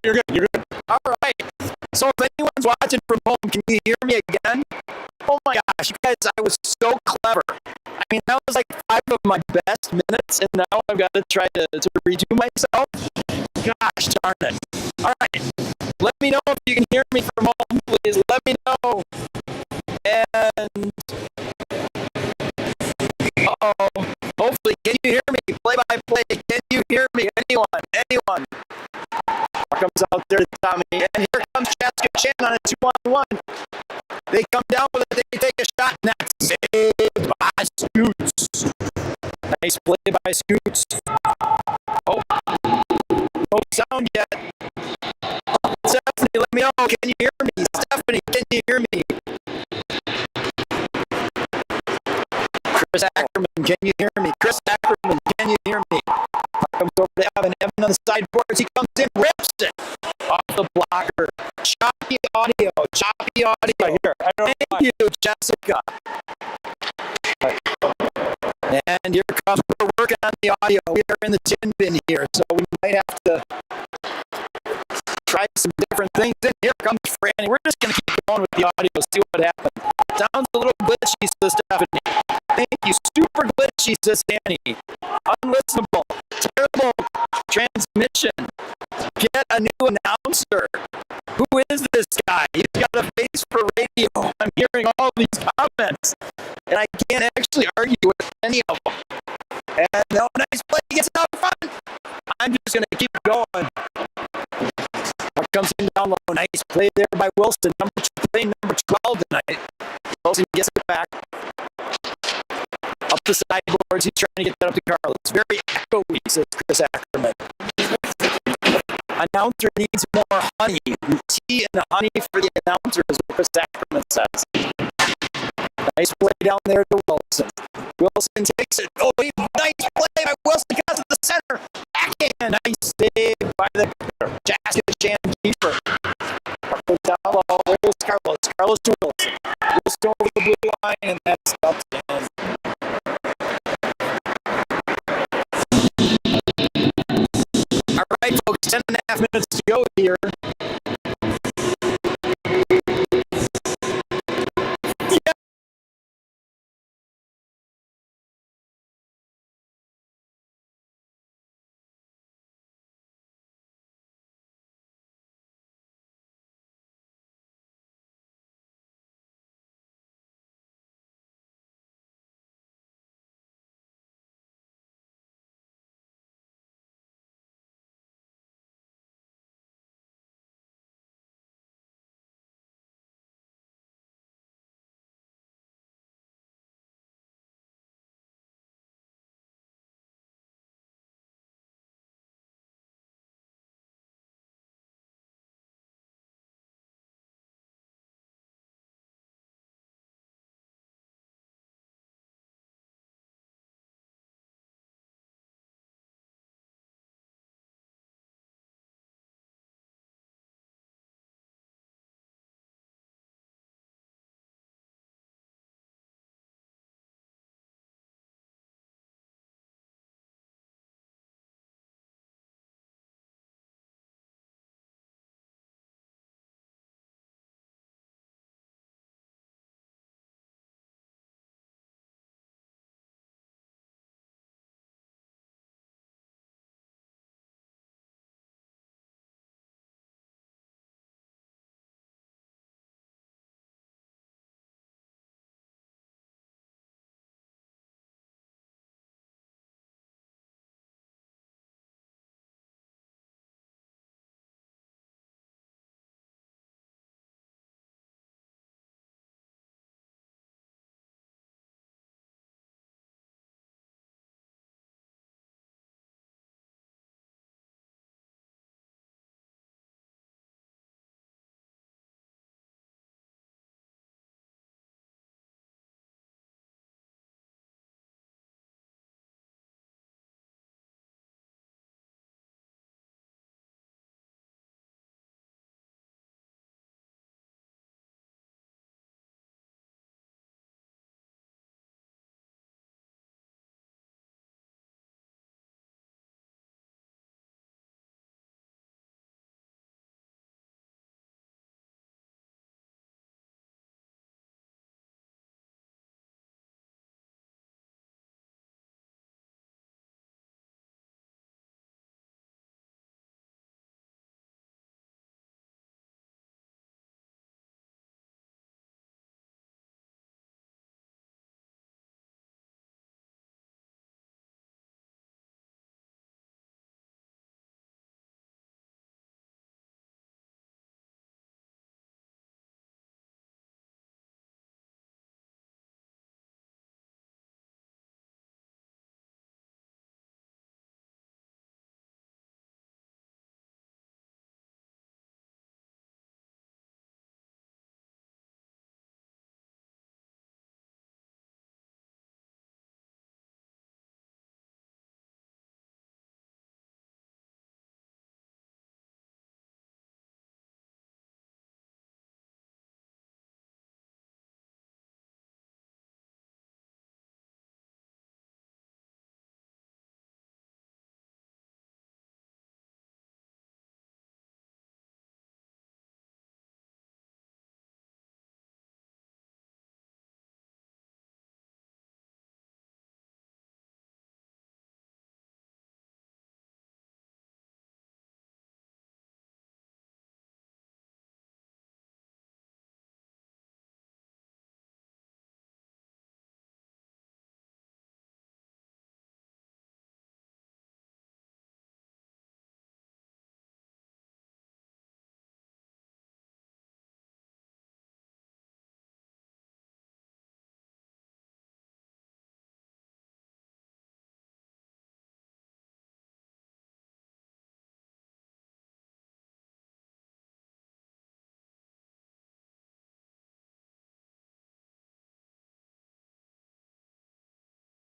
you're good. You're good. All right. So if anyone's watching from home, can you hear me again? Oh my gosh, you guys, I was so clever. I mean, that was like 5 of my best minutes, and now I've got to try to redo myself. Gosh darn it. All right. Let me know if you can hear me from home, please. Let me know. And hopefully, can you hear me? Play by play. Can you hear me? Anyone? Anyone? Here comes out there to Tommy, and here comes Chaska Chan on a 2-on-1. They come down with it. They take a shot, and that's saved by Scoots. Nice play by Scoots. Oh, no sound yet. Stephanie, let me know. Can you hear me? Stephanie, can you hear me? Chris Ackerman, can you hear me? Chris Ackerman, can you hear me? Comes over to Evan. Evan on the sideboards. He comes in, rips it off the blocker. Choppy audio. Choppy audio. Right here. Thank you, Jessica. And here comes, we're working on the audio. We are in the tin bin here, so we might have to try some different things. And here comes Franny. We're just going to keep going with the audio, see what happens. Sounds a little glitchy, says Stephanie. Thank you. Super glitchy, says Danny. Unlistenable. Terrible transmission. Get a new announcer. Who is this guy? He's got a face for radio. I'm hearing all these comments, and I can't actually argue with any of them. And no, nice play. He gets it out front. I'm just going to keep going. What comes in down low? Nice play there by Wilson. Playing number 12 tonight. Wilson gets it back. Up the sideboards. He's trying to get that up to Carlos. Very echoey, says Chris Ackerman. Announcer needs more honey. Tea and honey for the announcer is what Chris Ackerman says. Nice play down there to Wilson. Wilson takes it. Oh, nice play by Wilson. Got to the center. Backhand. Nice save by the Chaska Chan keeper. Down low. Where's Carlos? Carlos to Wilson. Wilson over the blue line, and that's up to him. All right, folks, 10.5 minutes to go here.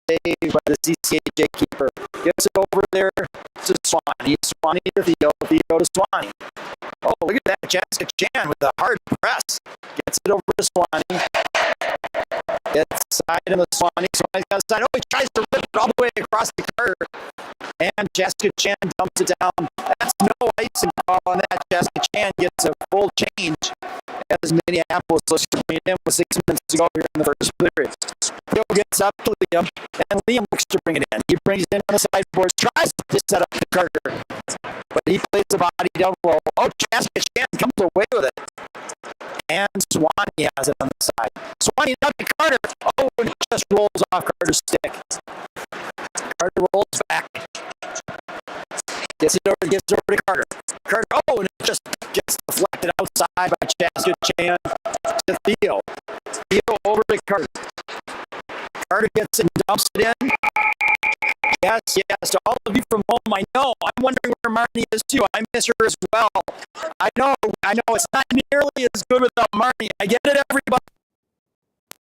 save by the CCHA keeper. Gets it over there to Swanee. Swanee to Theo. Theo to Swanee. Oh, look at that. Chaska Chan with a hard press. Gets it over to Swanee. Gets side in the Swanee. Swanee's got side. Oh, he tries to rip it all the way across the Carter. And Chaska Chan dumps it down. That's no icing call on that. Chaska Chan gets a full change as Minneapolis looks to bring it in with 6 minutes to go here in the first period. Theo gets up to Liam, and Liam looks to bring it in. He brings it in on the sideboards, tries to set up the Carter, but he plays the body down low. Oh, Chaska Chan comes away with it. And Swanee has it on the side. Swanee up to Carter. Oh, and it just rolls off Carter's stick. Carter rolls back. Gets it over to Carter. Carter, oh, and it just gets deflected outside by Chaska Chan to Theo. Theo over to Carter. Carter gets it and dumps it in. Yes, to all of you from home, I know. I'm wondering where Marnie is too. I miss her as well. I know. It's not nearly as good without Marnie. I get it, everybody.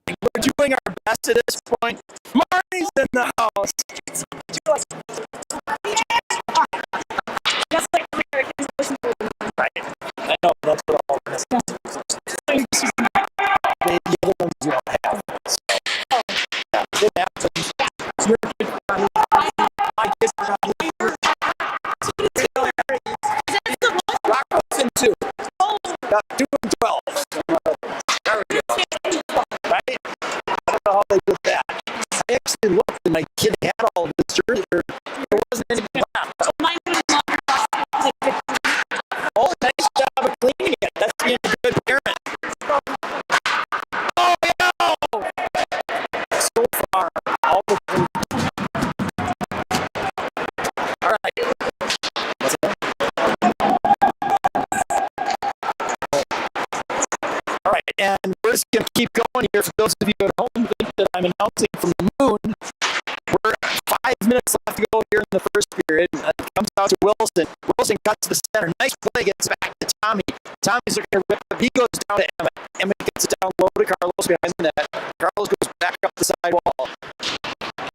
We're doing our best at this point. Marnie's in the house. Right. I know, that's what all this is. The other ones you don't have. Yeah, it happens. Your kid probably, my kid probably. Rocco's in 2. Got 2 and 12. There we go. Right? I don't know how they did that. I actually looked and my kid had all of this earlier. There wasn't any left. Oh, nice job of cleaning it. That's being a good parent. Oh, yeah! So far, all the food. All right. What's that? All right, and we're just going to keep going here. For those of you at home who think that I'm announcing from the moon, we're 5 minutes left to go here in the first period. It comes out to Wilson. Wilson cuts to the center. Nice play. Gets back to Tommy. Tommy's looking to rip up. He goes down to Emmett. Emmett gets it down low to Carlos behind the net. Carlos goes back up the side wall.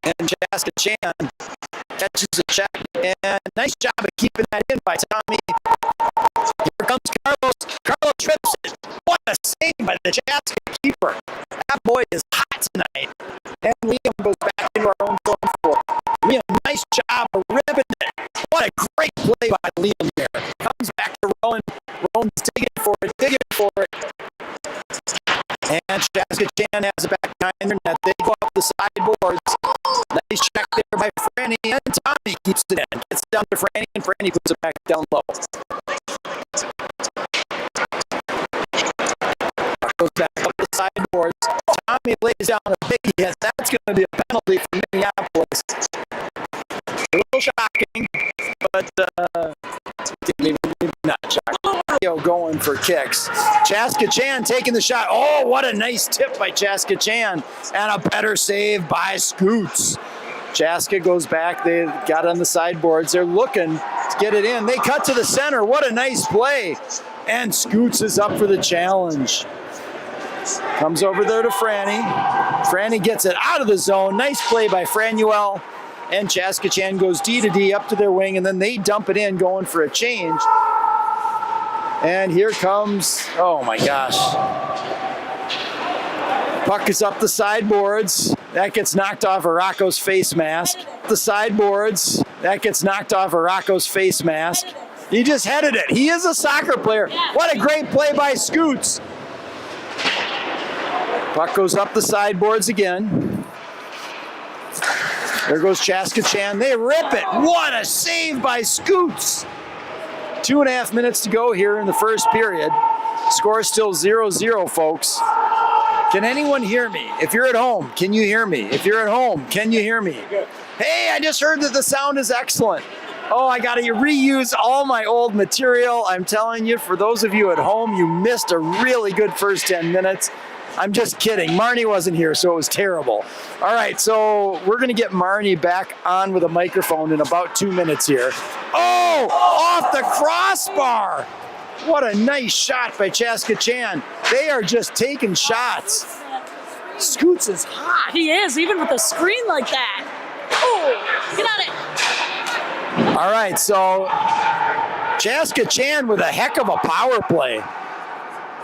And Chaska Chan catches a check. And nice job of keeping that in by Tommy. Here comes Carlos. Carlos trips it. What a save by the Chaska keeper. That boy is hot tonight. And Liam goes back into our own zone 4. Liam, nice job of ripping it. What a great play by Liam there. Comes back to Rowan. Rowan's digging for it. And Chaska Chan has it back behind their net. They go up the sideboards. Nice check there by Franny. And Tommy keeps it in. Gets down to Franny, and Franny puts it back down low. Goes back up the sideboards. Tommy lays down a big hit. That's going to be a penalty for Minneapolis. A little shocking, but maybe not shocking. Going for kicks. Chaska Chan taking the shot. Oh, what a nice tip by Chaska Chan. And a better save by Scoots. Chaska goes back. They got on the sideboards. They're looking to get it in. They cut to the center. What a nice play. And Scoots is up for the challenge. Comes over there to Franny. Franny gets it out of the zone. Nice play by Franuel. And Chaska Chan goes D to D up to their wing, and then they dump it in going for a change. And here comes, oh my gosh. Puck is up the sideboards. That gets knocked off of Rocco's face mask. The sideboards. That gets knocked off of Rocco's face mask. He just headed it. He is a soccer player. What a great play by Scoots. Puck goes up the sideboards again. There goes Chaska Chan. They rip it. What a save by Scoots. 2.5 minutes to go here in the first period. Score still 0-0, folks. Can anyone hear me? If you're at home, can you hear me? If you're at home, can you hear me? Hey, I just heard that the sound is excellent. Oh, I got to reuse all my old material. I'm telling you, for those of you at home, you missed a really good first 10 minutes. I'm just kidding. Marnie wasn't here, so it was terrible. All right, so we're going to get Marnie back on with a microphone in about 2 minutes here. Oh, off the crossbar. What a nice shot by Chaska Chan. They are just taking shots. Scoots is hot. He is, even with a screen like that. Oh, get on it. All right, so Chaska Chan with a heck of a power play.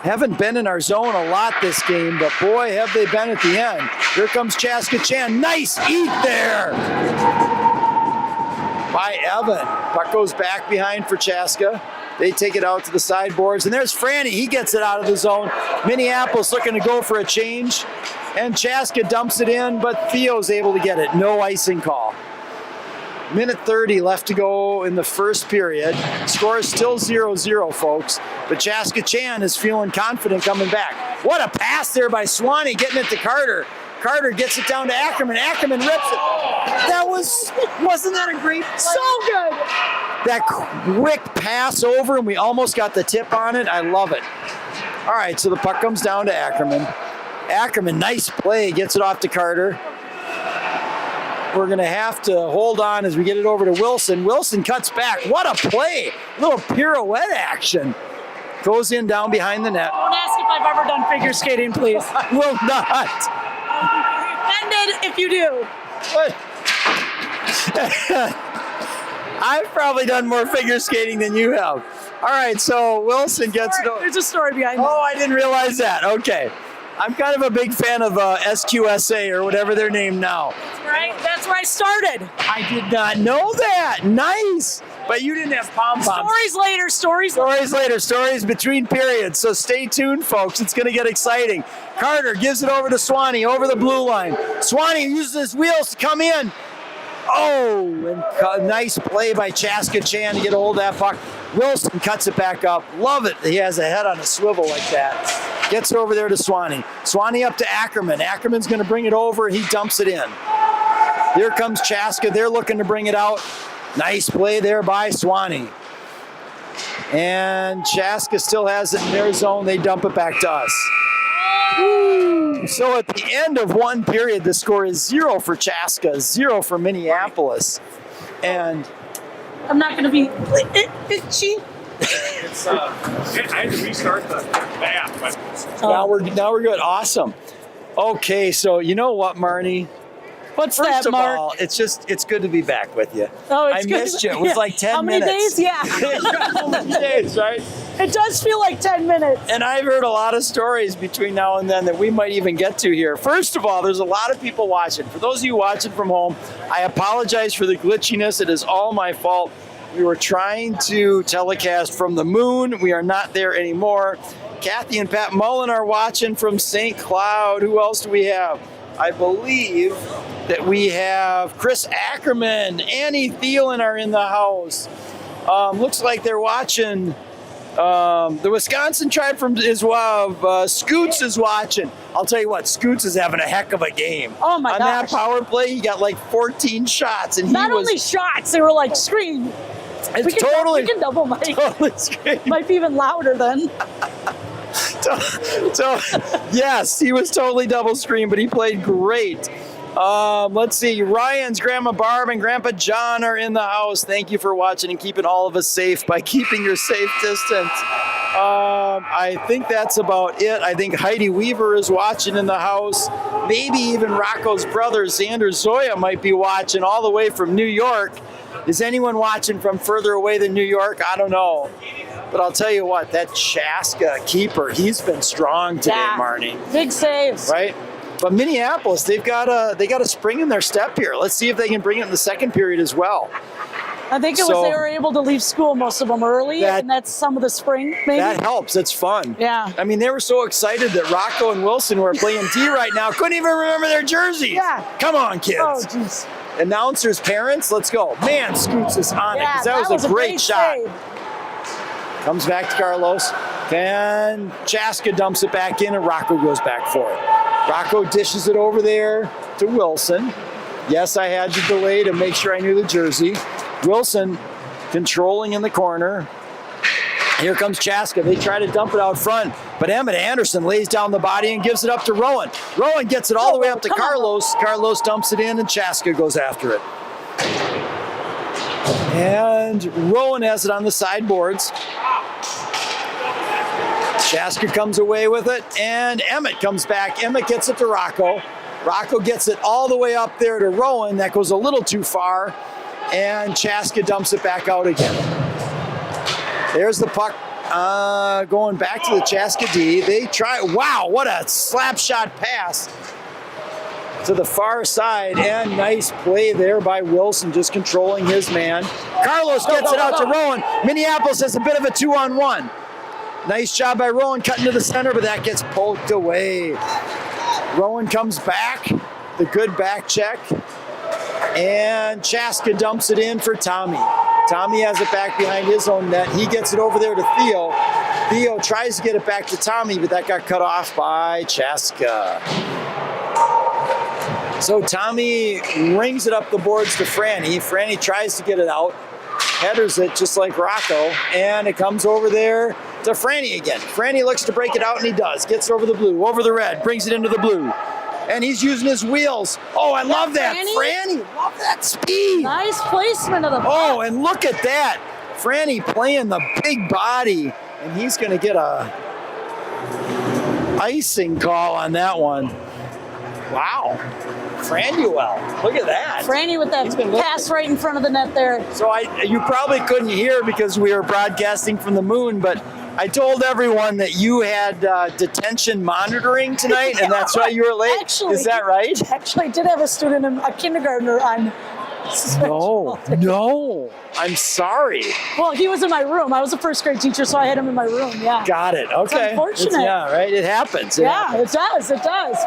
Haven't been in our zone a lot this game, but boy, have they been at the end. Here comes Chaska Chan. Nice eat there by Evan. Puck goes back behind for Chaska. They take it out to the sideboards, and there's Franny. He gets it out of the zone. Minneapolis looking to go for a change, and Chaska dumps it in, but Theo's able to get it. No icing call. Minute 30 left to go in the first period. Score is still 0-0, folks, but Chaska Chan is feeling confident coming back. What a pass there by Swanee, getting it to Carter. Carter gets it down to Ackerman. Ackerman rips it. Wasn't that a great play? So good. That quick pass over, and we almost got the tip on it. I love it. All right, so the puck comes down to Ackerman. Ackerman, nice play, gets it off to Carter. We're going to have to hold on as we get it over to Wilson. Wilson cuts back. What a play. Little pirouette action. Goes in down behind the net. Don't ask if I've ever done figure skating, please. I will not. Offended if you do. What? I've probably done more figure skating than you have. All right, so Wilson gets it over. There's a story behind that. Oh, I didn't realize that. Okay. I'm kind of a big fan of SQSA or whatever they're named now. Right? That's where I started. I did not know that. Nice. But you didn't have pom-poms. Stories later. Stories between periods. So stay tuned, folks. It's going to get exciting. Carter gives it over to Swanee, over the blue line. Swanee uses his wheels to come in. Oh, and nice play by Chaska Chan to get a hold of that puck. Wilson cuts it back up. Love it. He has a head on a swivel like that. Gets it over there to Swanee. Swanee up to Ackerman. Ackerman's going to bring it over. He dumps it in. Here comes Chaska. They're looking to bring it out. Nice play there by Swanee. And Chaska still has it in their zone. They dump it back to us. So at the end of one period, the score is 0 for Chaska, 0 for Minneapolis. And I'm not going to be itchy. It's I had to restart the app, but now we're good. Awesome. Okay, so you know what, Marnie? What's First that, of Mark? all, it's good to be back with you. Oh, I missed you. It was like 10 minutes. How many days? Yeah. How many days, right? It does feel like 10 minutes. And I've heard a lot of stories between now and then that we might even get to here. First of all, there's a lot of people watching. For those of you watching from home, I apologize for the glitchiness. It is all my fault. We were trying to telecast from the moon. We are not there anymore. Kathy and Pat Mullen are watching from St. Cloud. Who else do we have? I believe that we have Chris Ackerman, Annie Thielen are in the house. Looks like they're watching the Wisconsin tribe from Scoots is watching. I'll tell you what, Scoots is having a heck of a game. Oh my gosh. On that power play, he got like 14 shots. And Not only shots, they were like screamed. We can double mic. Totally screamed. Might be even louder then. So, yes, he was totally double screen, but he played great. Let's see. Ryan's Grandma Barb and Grandpa John are in the house. Thank you for watching and keeping all of us safe by keeping your safe distance. I think that's about it. I think Heidi Weaver is watching in the house. Maybe even Rocco's brother, Xander Zoya, might be watching all the way from New York. Is anyone watching from further away than New York? I don't know. But I'll tell you what, that Chaska keeper, he's been strong today, Marnie. Big saves. Right? But Minneapolis, they got a spring in their step here. Let's see if they can bring it in the second period as well. I think it was they were able to leave school, most of them early, and that's some of the spring, maybe. That helps. It's fun. Yeah. I mean, they were so excited that Rocco and Wilson, who are playing D right now, couldn't even remember their jerseys. Yeah. Come on, kids. Oh, jeez. Announcers, parents, let's go. Man, Scoots is on it, because that was a great shot. Save. Comes back to Carlos. And Chaska dumps it back in, and Rocco goes back for it. Rocco dishes it over there to Wilson. Yes, I had to delay to make sure I knew the jersey. Wilson controlling in the corner. Here comes Chaska. They try to dump it out front, but Emmett Anderson lays down the body and gives it up to Rowan. Rowan gets it all the way up to Carlos. Carlos dumps it in, and Chaska goes after it. And Rowan has it on the sideboards. Chaska comes away with it, and Emmett comes back. Emmett gets it to Rocco. Rocco gets it all the way up there to Rowan. That goes a little too far, and Chaska dumps it back out again. There's the puck going back to the Chaska D. They try. Wow, what a slap shot pass to the far side, and nice play there by Wilson, just controlling his man. Carlos gets it out to Rowan. Minneapolis has a bit of a 2-on-1. Nice job by Rowan cutting to the center, but that gets poked away. Rowan comes back, the good back check, and Chaska dumps it in for Tommy. Tommy has it back behind his own net. He gets it over there to Theo. Theo tries to get it back to Tommy, but that got cut off by Chaska. So Tommy rings it up the boards to Franny. Franny tries to get it out, headers it just like Rocco, and it comes over there to Franny again. Franny looks to break it out, and he does. Gets it over the blue, over the red, brings it into the blue. And he's using his wheels. Oh, I love that. Franny, love that speed. Nice placement of the puck. Oh, and look at that. Franny playing the big body, and he's going to get a icing call on that one. Wow. Franuel, look at that. Franny with that pass right in front of the net there. So you probably couldn't hear because we were broadcasting from the moon, but I told everyone that you had detention monitoring tonight, and that's why you were late. Actually, is that right? Actually, I did have a student, a kindergartner on suspension. No, I'm sorry. Well, he was in my room. I was a first grade teacher, so I had him in my room, yeah. Got it, okay. It's unfortunate. Yeah, right, it happens. It does.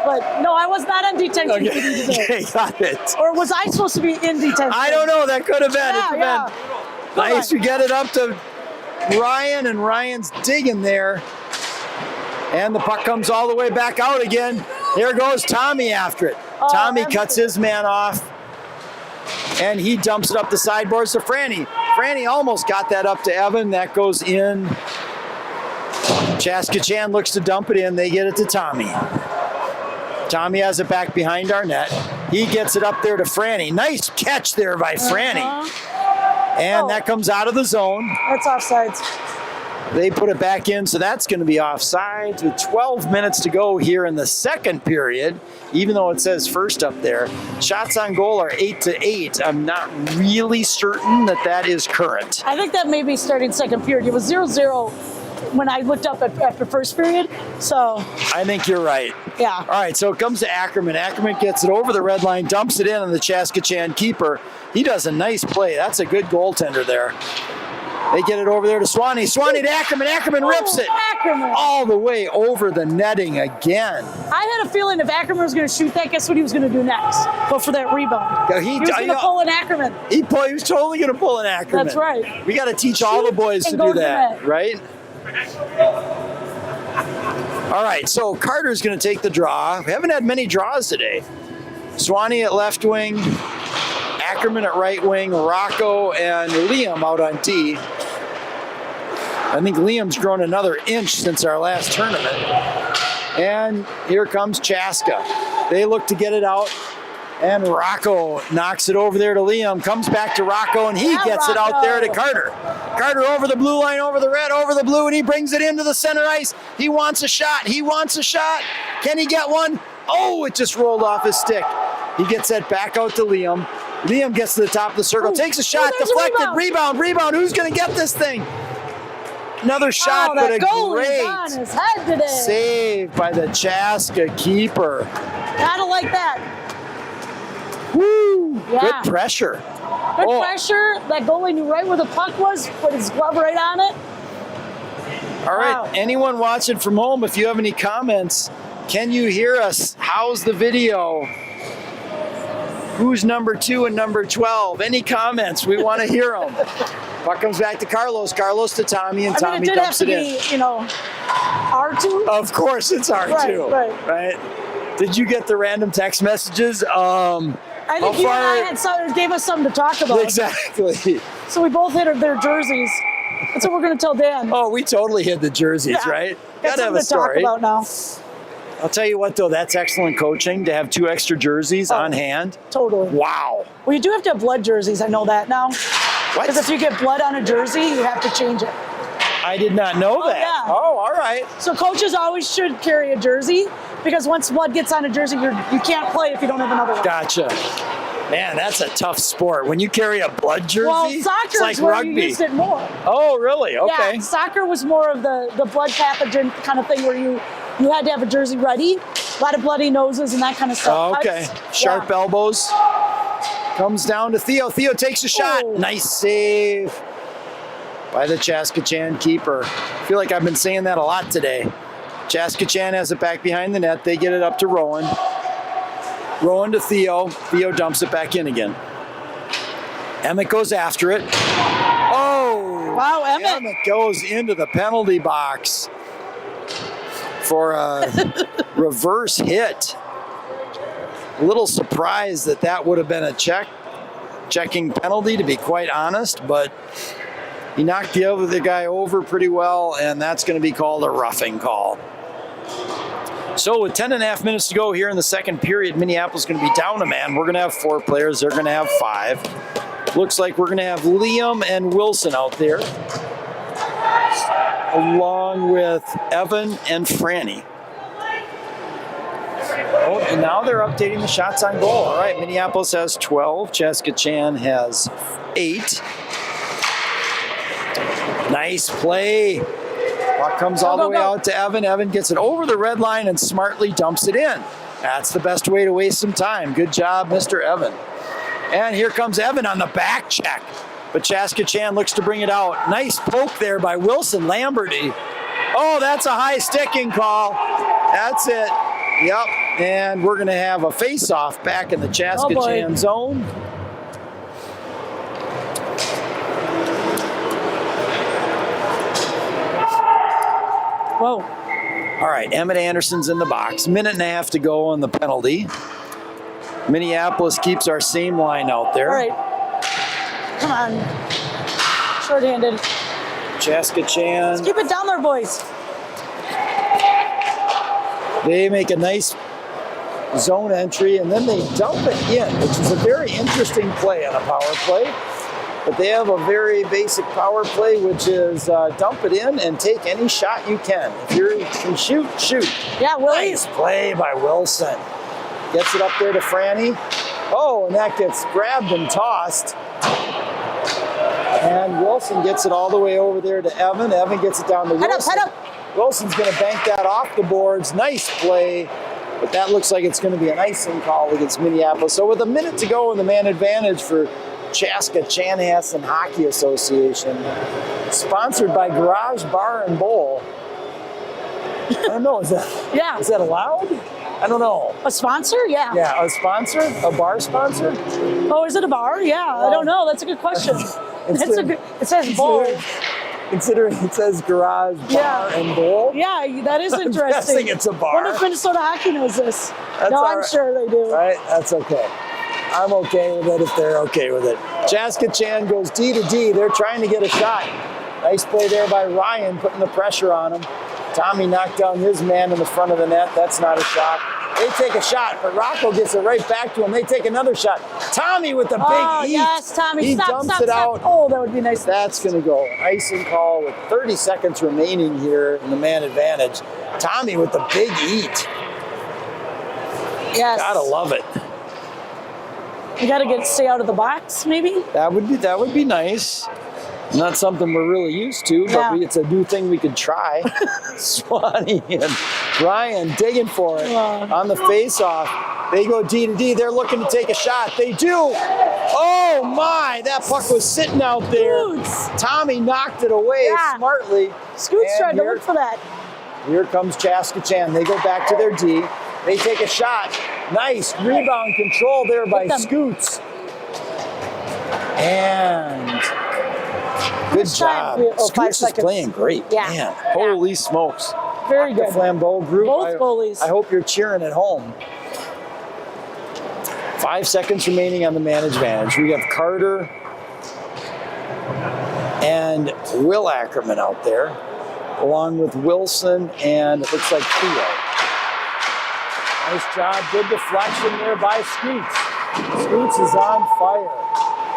But no, I was not on detention duty today. Okay, got it. Or was I supposed to be in detention? I don't know, that could have been. Yeah. Nice, you get it up to Ryan, and Ryan's digging there. And the puck comes all the way back out again. Here goes Tommy after it. Tommy cuts his man off, and he dumps it up the sideboards to Franny. Franny almost got that up to Evan. That goes in. Chaska Chan looks to dump it in. They get it to Tommy. Tommy has it back behind our net. He gets it up there to Franny. Nice catch there by Franny. And that comes out of the zone. That's offsides. They put it back in, so that's going to be offsides with 12 minutes to go here in the second period, even though it says first up there. Shots on goal are 8-8. I'm not really certain that is current. I think that may be starting second period. It was 0-0 when I looked up after first period, so. I think you're right. Yeah. All right, so it comes to Ackerman. Ackerman gets it over the red line, dumps it in on the Chaska Chan keeper. He does a nice play. That's a good goaltender there. They get it over there to Swanee. Swanee to Ackerman. Ackerman rips it Ackerman. all the way over the netting again. I had a feeling if Ackerman was going to shoot that, guess what he was going to do next? Go for that rebound. He was going to pull an Ackerman. He was totally going to pull an Ackerman. That's right. We got to teach all the boys to do that, right? All right, so Carter's going to take the draw. We haven't had many draws today. Swanee at left wing, Ackerman at right wing, Rocco and Liam out on D. I think Liam's grown another inch since our last tournament. And here comes Chaska. They look to get it out, and Rocco knocks it over there to Liam, comes back to Rocco, and he gets it out there to Carter. Carter over the blue line, over the red, over the blue, and he brings it into the center ice. He wants a shot. Can he get one? Oh, it just rolled off his stick. He gets that back out to Liam. Liam gets to the top of the circle, takes a shot, deflected, rebound. Who's going to get this thing? Another shot, but a great save by the Chaska keeper. Gotta like that. Woo! Yeah. Good pressure. Good pressure. That goalie knew right where the puck was, put his glove right on it. All right, anyone watching from home, if you have any comments, can you hear us? How's the video? Who's number 2 and number 12? Any comments? We want to hear them. Puck comes back to Carlos. Carlos to Tommy, and Tommy dumps it in. It did have to be, R2. Of course it's R2. Right? Did you get the random text messages? I think you and I gave us something to talk about. Exactly. So we both hit their jerseys. That's what we're going to tell Dan. Oh, we totally hit the jerseys, right? Gotta have a story. To talk about now. I'll tell you what, though, that's excellent coaching to have 2 extra jerseys on hand. Totally. Wow. Well, you do have to have blood jerseys. I know that now. What? Because if you get blood on a jersey, you have to change it. I did not know that. yeah. Oh, all right. So coaches always should carry a jersey because once blood gets on a jersey, you can't play if you don't have another one. Gotcha. Man, that's a tough sport. When you carry a blood jersey, Well, it's soccer like is where rugby. you used it more. Oh, really? Okay. Yeah, soccer was more of the blood pathogen kind of thing where you had to have a jersey ready. A lot of bloody noses and that kind of stuff. Oh, okay. Cuts. Sharp Yeah. elbows. Comes down to Theo. Theo takes a shot. Oh. Nice save by the Chaska keeper. I feel like I've been saying that a lot today. Chaska has it back behind the net. They get it up to Rowan. Rowan to Theo. Theo dumps it back in again. Emmett goes after it. Oh! Wow, Emmett. Emmett goes into the penalty box for a reverse hit. A little surprised that would have been a checking penalty, to be quite honest, but he knocked the other guy over pretty well, and that's going to be called a roughing call. So with 10.5 minutes to go here in the second period, Minneapolis is going to be down a man. We're going to have 4 players. They're going to have 5. Looks like we're going to have Liam and Wilson out there, along with Evan and Franny. Oh, and now they're updating the shots on goal. All right, Minneapolis has 12. Chaska has 8. Nice play. Puck comes all the way out to Evan. Evan gets it over the red line and smartly dumps it in. That's the best way to waste some time. Good job, Mr. Evan. And here comes Evan on the back check. But Chaska looks to bring it out. Nice poke there by Wilson Lamberty. Oh, that's a high sticking call. That's it. Yep. And we're going to have a face-off back in the Chaska zone. Whoa. All right, Emmett Anderson's in the box. 1.5 to go on the penalty. Minneapolis keeps our same line out there. All right. Come on. Short-handed. Chaska Let's keep it down there, boys. They make a nice zone entry, and then they dump it in, which is a very interesting play on a power play. But they have a very basic power play, which is dump it in and take any shot you can. If you can shoot, shoot. Yeah, Willie. Nice play by Wilson. Gets it up there to Franny. Oh, and that gets grabbed and tossed. And Wilson gets it all the way over there to Evan. Evan gets it down to Wilson. Head up. Wilson's going to bank that off the boards. Nice play. But that looks like it's going to be an icing call against Minneapolis. So with a minute to go in the man advantage for Chaska Chanhassen Hockey Association, sponsored by Garage Bar and Bowl. I don't know, is that allowed? I don't know. A sponsor? Yeah. Yeah, a sponsor? A bar sponsor? Oh, is it a bar? Yeah, I don't know. That's a good question. It says bowl. Considering it says Garage Bar and Bowl? Yeah, that is interesting. I'm guessing it's a bar. I wonder if Minnesota Hockey knows this. That's I'm right. sure they do. All right, that's okay. I'm okay with it if they're okay with it. Chaska goes D to D. They're trying to get a shot. Nice play there by Ryan, putting the pressure on him. Tommy knocked down his man in the front of the net. That's not a shot. They take a shot, but Rocco gets it right back to him. They take another shot. Tommy with the big eat. Yes, Tommy. He Stop. dumps it out. Oh, that would be nice. That's going to go. Icing call with 30 seconds remaining here in the man advantage. Tommy with the big eat. Yes. Gotta love it. You got to stay out of the box, maybe? That would be nice. Not something we're really used to, but it's a new thing we could try. Swanee and Ryan digging for it on the face-off. They go D to D. They're looking to take a shot. They do. Oh my! That puck was sitting out there. Scoots. Tommy knocked it away smartly. Scoots tried to look for that. Here comes Chaska. They go back to their D. They take a shot. Nice rebound control there by Scoots. And good job. Scoots is playing great. Yeah. Man, holy smokes. Very The good. Flambeau group. Both goalies. I hope you're cheering at home. 5 seconds remaining on the man advantage. We have Carter and Will Ackerman out there, along with Wilson and it looks like Theo. Nice job. Good deflection there by Scoots. Scoots is on fire.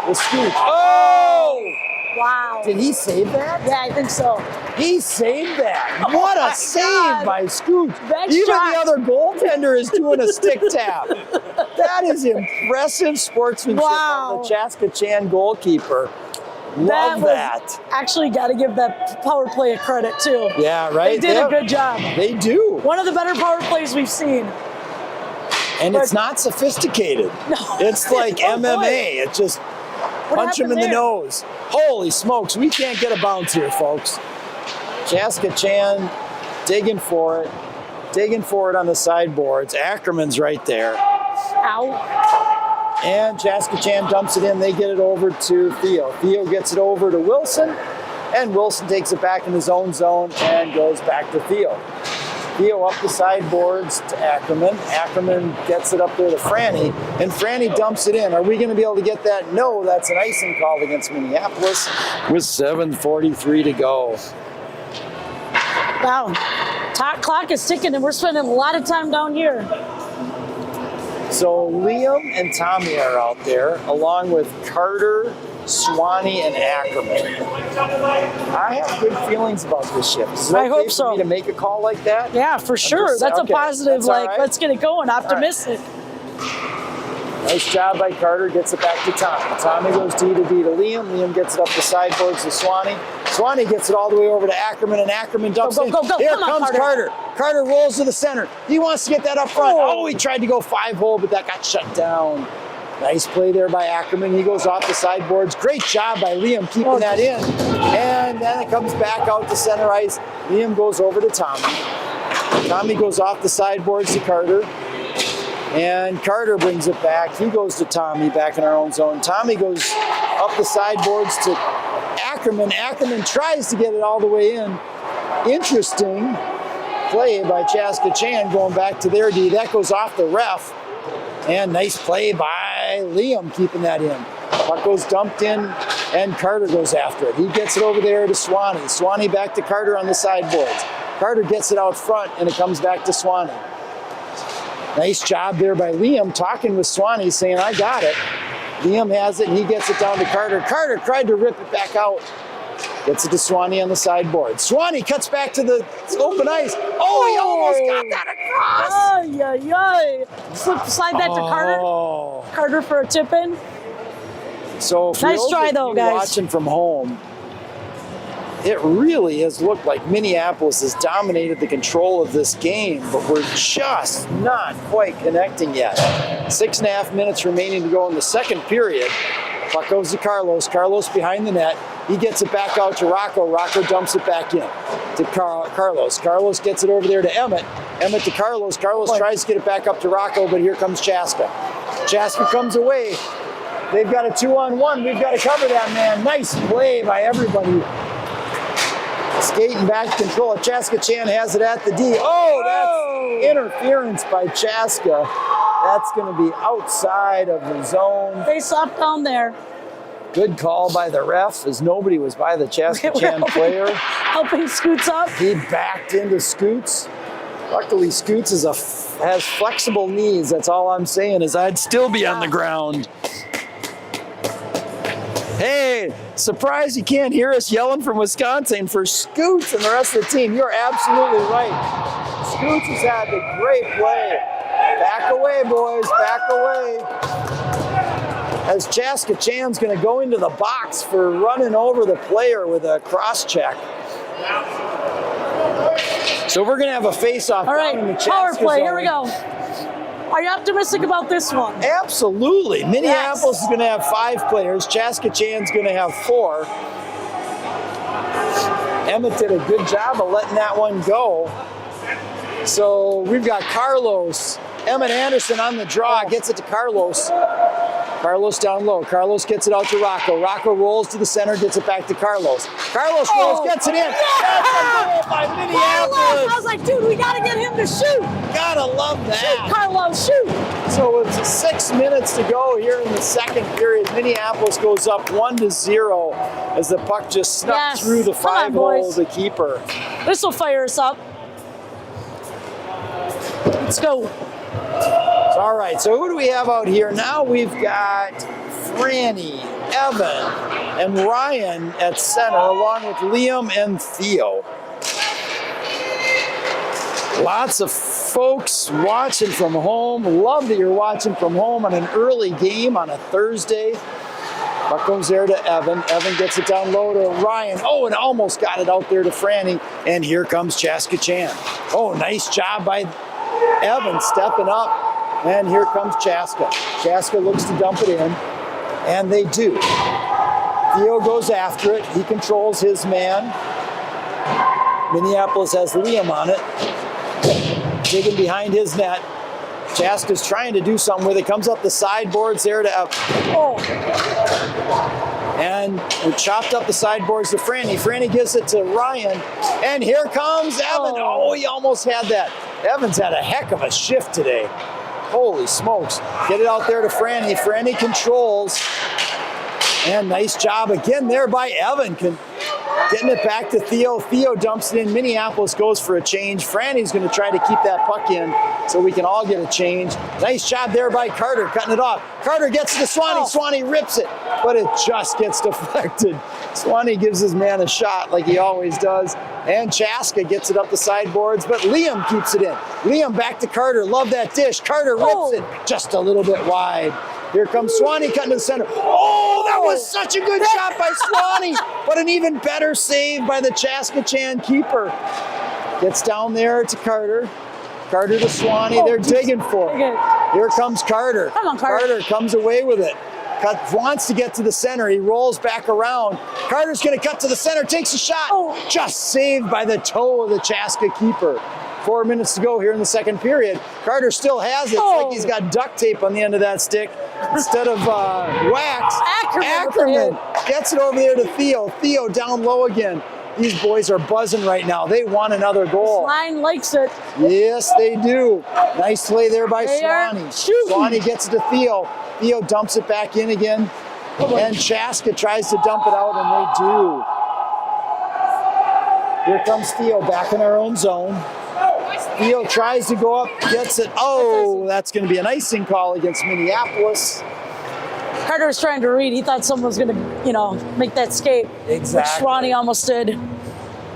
The Scoots. Oh! Wow. Did he save that? Yeah, I think so. He saved that. What my a save God. by Scoots. That Even shot. the other goaltender is doing a stick tap. That is impressive sportsmanship Wow. on the Chaska Chan goalkeeper. Love that. Actually, got to give that power play a credit too. Yeah, right? They did a good job. They do. One of the better power plays we've seen. And it's not sophisticated. No. It's like Oh, boy. MMA. It just punch him in the nose. Holy smokes, we can't get a bounce here, folks. Chaska Chan digging for it on the sideboards. Ackerman's right there. Ow. And Chaska Chan dumps it in. They get it over to Theo. Theo gets it over to Wilson, and Wilson takes it back in his own zone and goes back to Theo. Theo up the sideboards to Ackerman. Ackerman gets it up there to Franny, and Franny dumps it in. Are we going to be able to get that? No, that's an icing call against Minneapolis with 7:43 to go. Wow. Clock is ticking, and we're spending a lot of time down here. So Liam and Tommy are out there, along with Carter, Swanee, and Ackerman. I have good feelings about this shift. Is it I okay hope for so. me to make a call like that? Yeah, for sure. That's okay. a positive, That's all like, right. let's get it going, optimistic. Nice job by Carter, gets it back to Tommy. Tommy goes D to Liam. Liam gets it up the sideboards to Swanee. Swanee gets it all the way over to Ackerman, and Ackerman dumps it in. Go. Here Come on, comes Carter. Carter rolls to the center. He wants to get that up front. Oh, he tried to go 5-hole, but that got shut down. Nice play there by Ackerman. He goes off the sideboards. Great job by Liam keeping that in. And then it comes back out to center ice. Liam goes over to Tommy. Tommy goes off the sideboards to Carter. And Carter brings it back. He goes to Tommy back in our own zone. Tommy goes up the sideboards to Ackerman. Ackerman tries to get it all the way in. Interesting play by Chaska Chan going back to their D. That goes off the ref. And nice play by Liam keeping that in. Puck goes dumped in, and Carter goes after it. He gets it over there to Swanee. Swanee back to Carter on the sideboards. Carter gets it out front, and it comes back to Swanee. Nice job there by Liam, talking with Swanee, saying, I got it. Liam has it, and he gets it down to Carter. Carter tried to rip it back out. Gets it to Swanee on the sideboard. Swanee cuts back to the open ice. Oh, he almost got that across. Ay. Slide that to Carter. Carter for a tip in. So for Nice those try, of though, you guys. watching from home, it really has looked like Minneapolis has dominated the control of this game, but we're just not quite connecting yet. 6.5 minutes remaining to go in the second period. Puck goes to Carlos. Carlos behind the net. He gets it back out to Rocco. Rocco dumps it back in to Carlos. Carlos gets it over there to Emmett. Emmett to Carlos. Carlos tries to get it back up to Rocco, but here comes Chaska. Chaska comes away. They've got a 2-on-1. We've got to cover that man. Nice play by everybody. Skating back to control. Chaska Chan has it at the D. Oh, that's interference by Chaska. That's going to be outside of the zone. Face up down there. Good call by the ref, as nobody was by the Chaska Chan player. Helping Scoots up. He backed into Scoots. Luckily, Scoots has flexible knees. That's all I'm saying, is I'd still be on the ground. Hey, surprised you can't hear us yelling from Wisconsin for Scoots and the rest of the team. You're absolutely right. Scoots has had a great play. Back away, boys, back away. As Chaska Chan's going to go into the box for running over the player with a cross check. So we're going to have a face-off. All right, down in the power Chaska play, zone. here we go. Are you optimistic about this one? Absolutely. Minneapolis is going to have 5 players. Chaska Chan's going to have 4. Emmett did a good job of letting that one go. So we've got Carlos. Emmett Anderson on the draw, gets it to Carlos. Carlos down low. Carlos gets it out to Rocco. Rocco rolls to the center, gets it back to Carlos. Carlos rolls, gets it in. That's a goal by Carlos! Minneapolis. I was like, dude, we got to get him to shoot. Gotta love Shoot, that. Carlos, shoot. So it's 6 minutes to go here in the second period. Minneapolis goes up 1-0 as the puck just snuck through the Come on, 5-hole boys. of the keeper. This will fire us up. Let's go. All right, so who do we have out here? Now we've got Franny, Evan, and Ryan at center, along with Liam and Theo. Lots of folks watching from home. Love that you're watching from home on an early game on a Thursday. Puck goes there to Evan. Evan gets it down low to Ryan. Oh, and almost got it out there to Franny. And here comes Chaska Chan. Oh, nice job by Evan stepping up. And here comes Chaska. Chaska looks to dump it in. And they do. Theo goes after it. He controls his man. Minneapolis has Liam on it. Digging behind his net. Chaska's trying to do something with it. Comes up the sideboards there to and chopped up the sideboards to Franny. Franny gives it to Ryan. And here comes Evan. Oh, he almost had that. Evan's had a heck of a shift today. Holy smokes. Get it out there to Franny. Franny controls. And nice job again there by Evan. Getting it back to Theo. Theo dumps it in. Minneapolis goes for a change. Franny's going to try to keep that puck in so we can all get a change. Nice job there by Carter, cutting it off. Carter gets it to Swanee. Swanee rips it, but it just gets deflected. Swanee gives his man a shot like he always does. And Chaska gets it up the sideboards, but Liam keeps it in. Liam back to Carter. Love that dish. Carter rips it just a little bit wide. Here comes Swanee cutting to the center. Oh, that was such a good shot by Swanee, but an even better save by the Chaska Chan keeper. Gets down there to Carter. Carter to Swanee. They're digging for it. Here comes Carter. Come on, Carter. Carter comes away with it. Wants to get to the center. He rolls back around. Carter's going to cut to the center. Takes a shot. Just saved by the toe of the Chaska keeper. 4 minutes to go here in the second period. Carter still has it. It's like he's got duct tape on the end of that stick instead of wax. Ackerman gets it over there to Theo. Theo down low again. These boys are buzzing right now. They want another goal. This line likes it. Yes, they do. Nice play there by Swanee. Swanee gets it to Theo. Theo dumps it back in again. And Chaska tries to dump it out, and they do. Here comes Theo back in our own zone. Theo tries to go up, gets it. Oh, that's going to be an icing call against Minneapolis. Carter was trying to read. He thought someone was going to, make that skate. Exactly. Which Swanee almost did.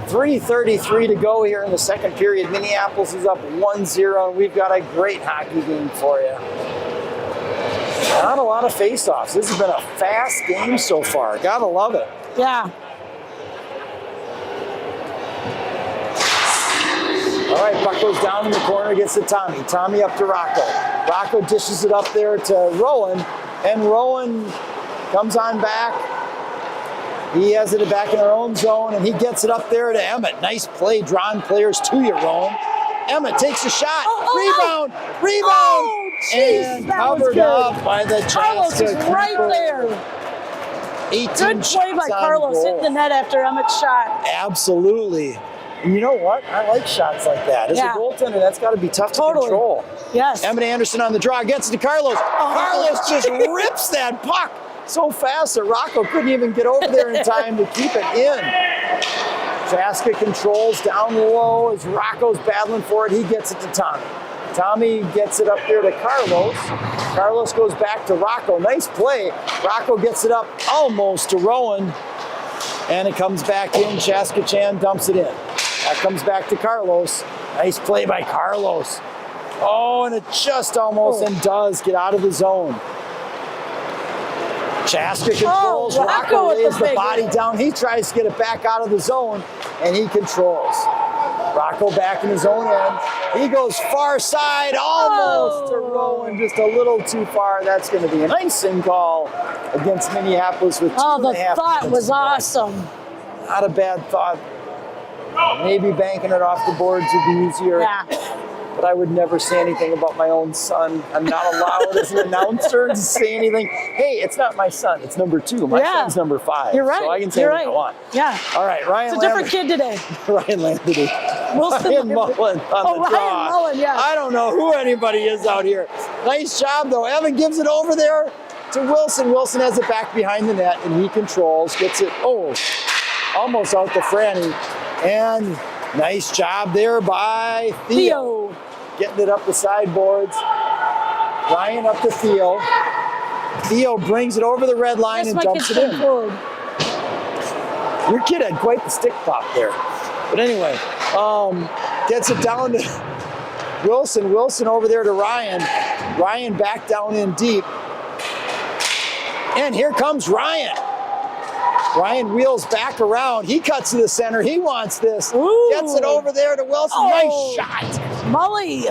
3:33 to go here in the second period. Minneapolis is up 1-0, and we've got a great hockey game for you. Not a lot of face-offs. This has been a fast game so far. Gotta love it. Yeah. All right, puck goes down in the corner, gets to Tommy. Tommy up to Rocco. Rocco dishes it up there to Rowan, and Rowan comes on back. He has it back in our own zone, and he gets it up there to Emmett. Nice play, drawing players to you, Rowan. Emmett takes a shot. Rebound! Geez, and covered up by the Carlos Chaska is right keeper. there. 18 Good play by shots on Carlos, goal. hitting the net after Emmett's shot. Absolutely. And you know what? I like shots like that. As a goaltender, that's got to be tough to control. Yes. Emmett Anderson on the draw, gets it to Carlos. Carlos just rips that puck so fast that Rocco couldn't even get over there in time to keep it in. Chaska controls down low as Rocco's battling for it. He gets it to Tommy. Tommy gets it up there to Carlos. Carlos goes back to Rocco. Nice play. Rocco gets it up almost to Rowan. And it comes back in. Chaska Chan dumps it in. That comes back to Carlos. Nice play by Carlos. Oh, and it just almost and does get out of the zone. Chaska controls. Rocco lays the body down. He tries to get it back out of the zone, and he controls. Rocco back in his own end. He goes far side, almost to Rowan, just a little too far. That's going to be an icing call against Minneapolis with 2.5 minutes. The thought was awesome. Not a bad thought. Maybe banking it off the boards would be easier. Yeah. But I would never say anything about my own son. I'm not allowed as an announcer to say anything. Hey, it's not my son. It's number 2. My son's number 5. You're right. So I can say what I want. Yeah. All right, Ryan. It's a different kid today. Ryan Landry. Ryan Mullen on the draw. Ryan Mullen, yeah. I don't know who anybody is out here. Nice job, though. Evan gives it over there to Wilson. Wilson has it back behind the net, and he controls. Gets it, almost out to Franny. And nice job there by Theo. Getting it up the sideboards. Ryan up to Theo. Theo brings it over the red line and dumps it in. Your kid had quite the stick pop there. But anyway, gets it down to Wilson. Wilson over there to Ryan. Ryan back down in deep. And here comes Ryan. Ryan wheels back around. He cuts to the center. He wants this. Ooh. Gets it over there to Wilson. Oh. Nice shot Molly.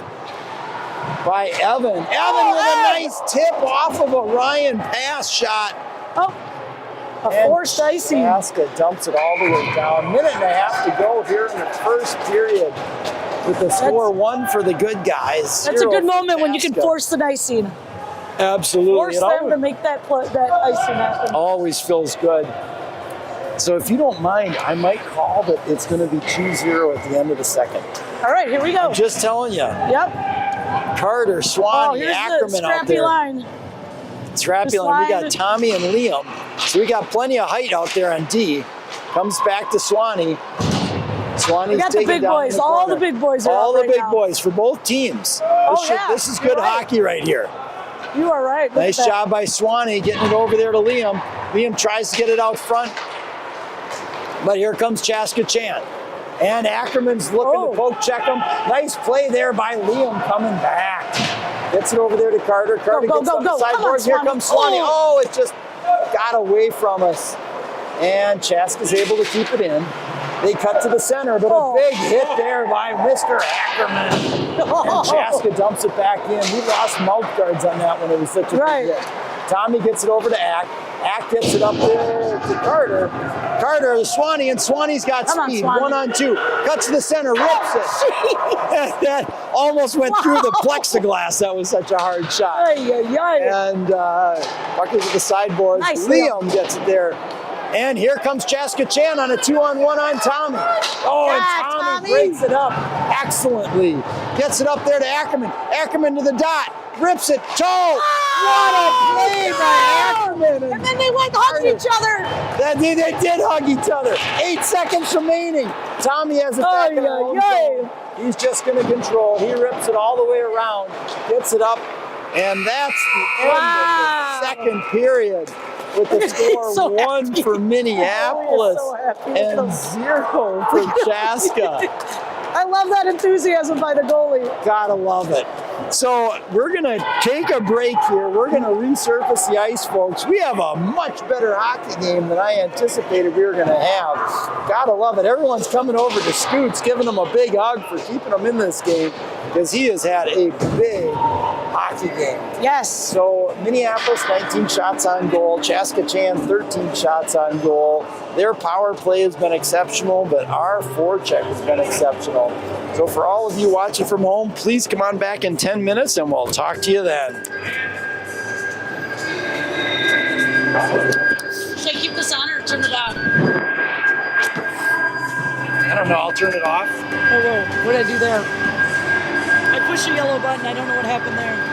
by Evan. Evan with a nice tip off of a Ryan pass shot. Oh, a And forced icing. Chaska dumps it all the way down. Minute and a half to go here in the first period with the score 1 for the good guys. That's a 0 good for moment when you can Chaska. force the icing. Absolutely. Force It them to make that icing happen. always feels good. So if you don't mind, I might call that it's going to be 2-0 at the end of the second. All right, here we go. Just telling you. Yep. Carter, Oh, Swanee, here's the Ackerman out scrappy there. line. Scrappy line. We got line. Tommy and Liam. So we got plenty of height out there on D. Comes back to Swanee. Swanee's We got the taking big down boys. the All corner. the big boys are All out the right big now. boys for both teams. This is you're good right. hockey right here. You are right. Look Nice at that. job by Swanee getting it over there to Liam. Liam tries to get it out front. But here comes Chaska Chan. And Ackerman's looking to poke check him. Nice play there by Liam coming back. Gets it over there to Carter. Carter Go, gets go, on the go. Come on, sideboards. Here Swanee. comes Swanee. Oh, it just got away from us. And Chaska's able to keep it in. They cut to the center, but a big hit there by Mr. Ackerman. And Chaska dumps it back in. We lost mouth guards on that one. It was such a Right. big hit. Tommy gets it over to Ack. Ack gets it up there to Carter. Carter to Swanee, and Swanee's got Come on, speed. Swanee. 1-on-2. Cuts to the center, rips it. That almost went through the plexiglass. That was such a hard shot. Ay, ay, ay. And Buckley's at the sideboards. Nice, Liam gets it there. And here comes Chaska Chan on a 2-on-1 on Tommy. Oh, and Yeah, Tommy Tommy. breaks it up excellently. Gets it up there to Ackerman. Ackerman to the dot. Rips it. Toe. What a play by Ackerman. And then they went hugged each other. They did hug each other. 8 seconds remaining. Tommy has it back in Ay, the own ay, zone. He's just going to control. He rips it all the way around. Gets it up. And that's the end Wow. of the second period. With the score So 1 happy. for Minneapolis Oh, he is so happy. Look at and him. 0 for Chaska. I love that enthusiasm by the goalie. Gotta love it. So we're gonna take a break here. We're gonna resurface the ice, folks. We have a much better hockey game than I anticipated we were gonna have. Gotta love it. Everyone's coming over to Scoots, giving him a big hug for keeping him in this game because he has had a big hockey game. Yes. So Minneapolis, 19 shots on goal. Chaska Chan, 13 shots on goal. Their power play has been exceptional, but our forecheck has been exceptional. So for all of you watching from home, please come on back in 10 minutes and we'll talk to you then. Should I keep this on or turn it off? I don't know, I'll turn it off. Oh, whoa. What did I do there? I pushed the yellow button. I don't know what happened there.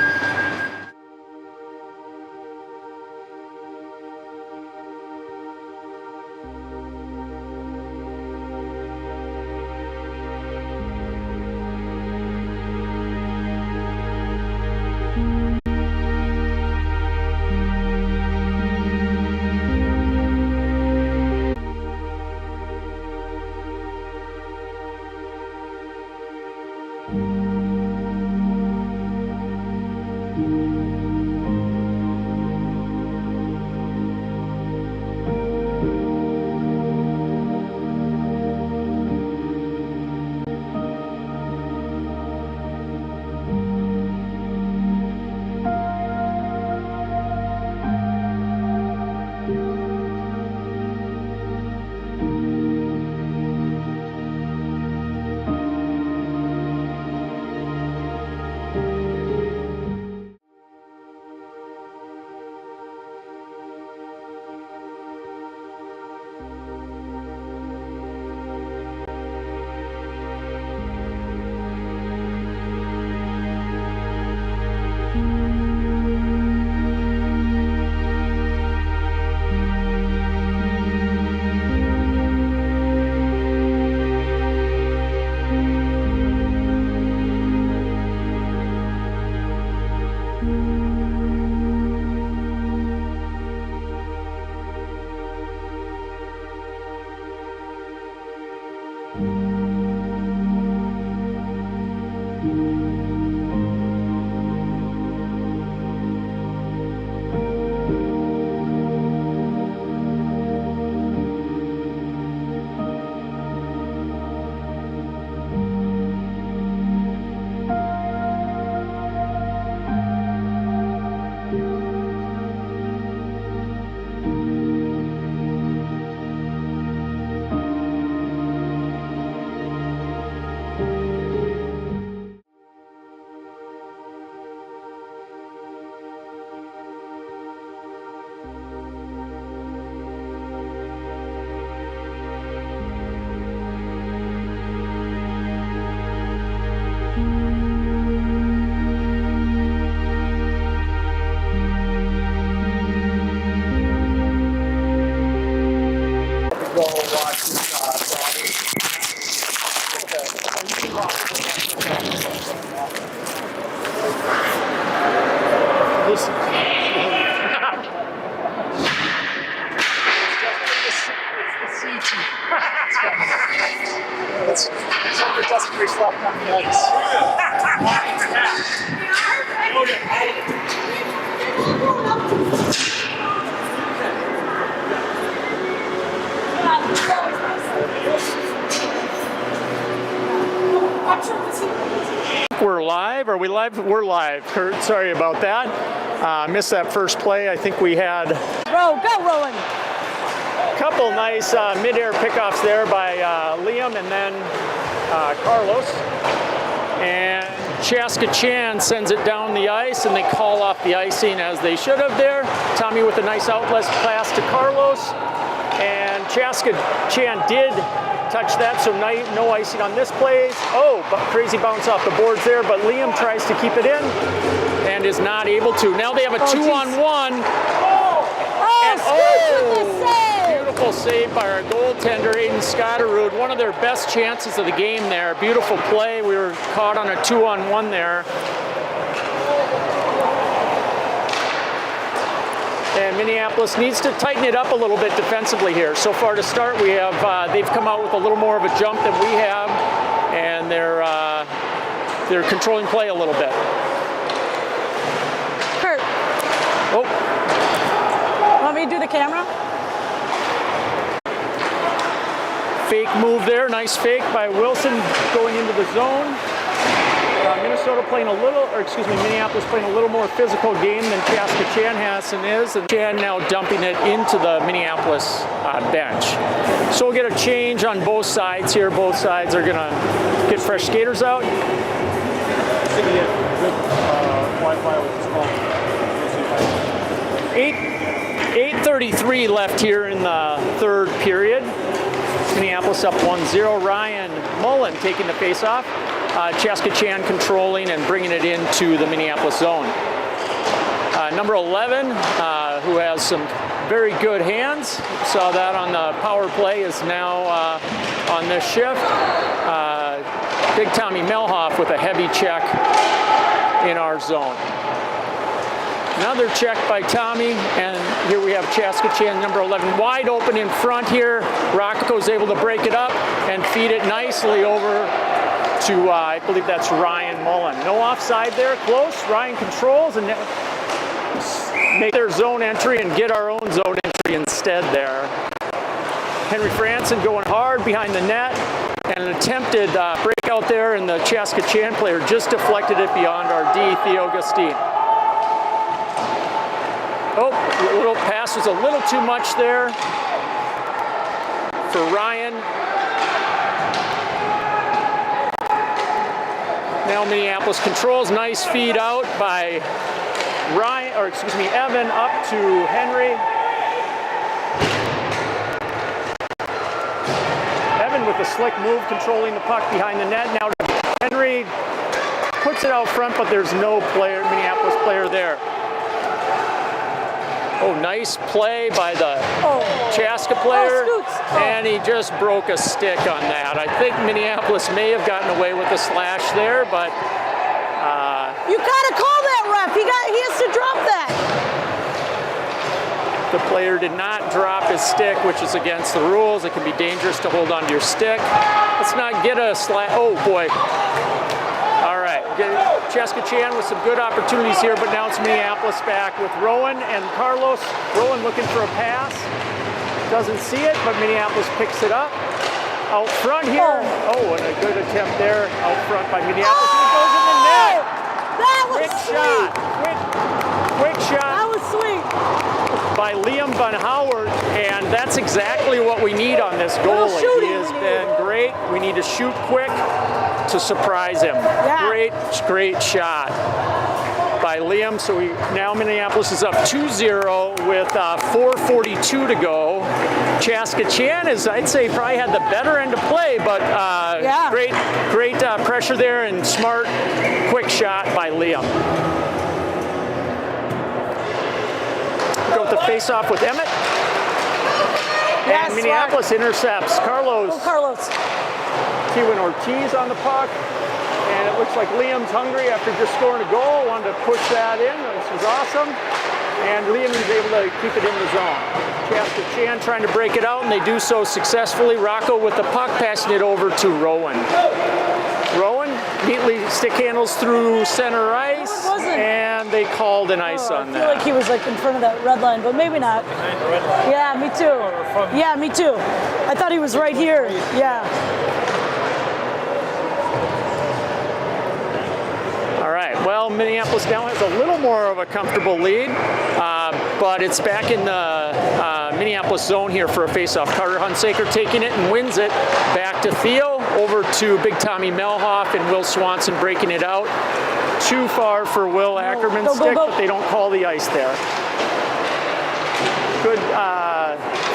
It doesn't reflect on the ice. We're live. Are we live? We're live. Kurt, sorry about that. Missed that first play. I think we had Go, Rowan. a couple nice mid-air pickoffs there by Liam and then Carlos. And Chaska Chan sends it down the ice, and they call off the icing as they should have there. Tommy with a nice outlet pass to Carlos. And Chaska Chan did touch that, so no icing on this play. Oh, but crazy bounce off the boards there, but Liam tries to keep it in and is not able to. Now they have a 2-on-1. Beautiful save by our goaltender, Aiden Scotterud. One of their best chances of the game there. Beautiful play. We were caught on a 2-on-1 there. And Minneapolis needs to tighten it up a little bit defensively here. So far to start, we have they've come out with a little more of a jump than we have, and they're controlling play a little bit. Kurt. Oh. Want me to do the camera? Fake move there, nice fake by Wilson going into the zone. Minneapolis playing a little more physical game than Chaska Chanhassen is, and Chan now dumping it into the Minneapolis bench. So we'll get a change on both sides here. Both sides are gonna get fresh skaters out. 8:33 left here in the third period. Minneapolis up 1-0. Ryan Mullen taking the face-off. Chaska Chan controlling and bringing it into the Minneapolis zone. Number 11, who has some very good hands, saw that on the power play, is now on this shift. Big Tommy Melhoff with a heavy check in our zone. Another check by Tommy, and here we have Chaska Chan, number 11, wide open in front here. Rocco's able to break it up and feed it nicely over to, I believe that's Ryan Mullen. No offside there, close. Ryan controls and make their zone entry and get our own zone entry instead there. Henry Franson going hard behind the net, and an attempted breakout there, and the Chaska Chan player just deflected it beyond our D, Theo Gustine. Oh, the little pass was a little too much there for Ryan. Now Minneapolis controls, nice feed out by Evan up to Henry. Evan with a slick move, controlling the puck behind the net. Now Henry puts it out front, but there's no Minneapolis player there. Oh, nice play by the Chaska player, and he just broke a stick on that. I think Minneapolis may have gotten away with a slash there, but You gotta call that ref. He has to drop that. The player did not drop his stick, which is against the rules. It can be dangerous to hold onto your stick. Let's not get a slash. Oh boy. All right. Chaska Chan with some good opportunities here, but now it's Minneapolis back with Rowan and Carlos. Rowan looking for a pass. Doesn't see it, but Minneapolis picks it up. Out front here. Oh, and a good attempt there out front by Minneapolis. And it goes in the net. That was Quick sweet. shot. Quick shot. That was sweet. By Liam Van Howard, and that's exactly what we need on this goalie. He has been great. We need to shoot quick to surprise him. Yeah. Great shot by Liam. So now Minneapolis is up 2-0 with 4:42 to go. Chaska Chan is, I'd say, probably had the better end of play, but great pressure there and smart, quick shot by Liam. Go with the face-off with Emmett. Yes, And Minneapolis intercepts Carlos. Oh, Carlos. Kewin Ortiz on the puck. And it looks like Liam's hungry after just scoring a goal. Wanted to push that in. This was awesome. And Liam is able to keep it in the zone. Chaska Chan trying to break it out, and they do so successfully. Rocco with the puck, passing it over to Rowan. Rowan neatly stick handles through center ice, and they called an ice on that. I feel like he was like in front of that red line, but maybe not. Yeah, me too. Yeah, me too. I thought he was right here. Yeah. All right, well, Minneapolis now has a little more of a comfortable lead, but it's back in the Minneapolis zone here for a faceoff. Carter Hunsaker taking it and wins it. Back to Theo, over to Big Tommy Melhoff, and Will Swanson breaking it out. Too far for Will Ackerman's stick, but they don't call the ice there. Good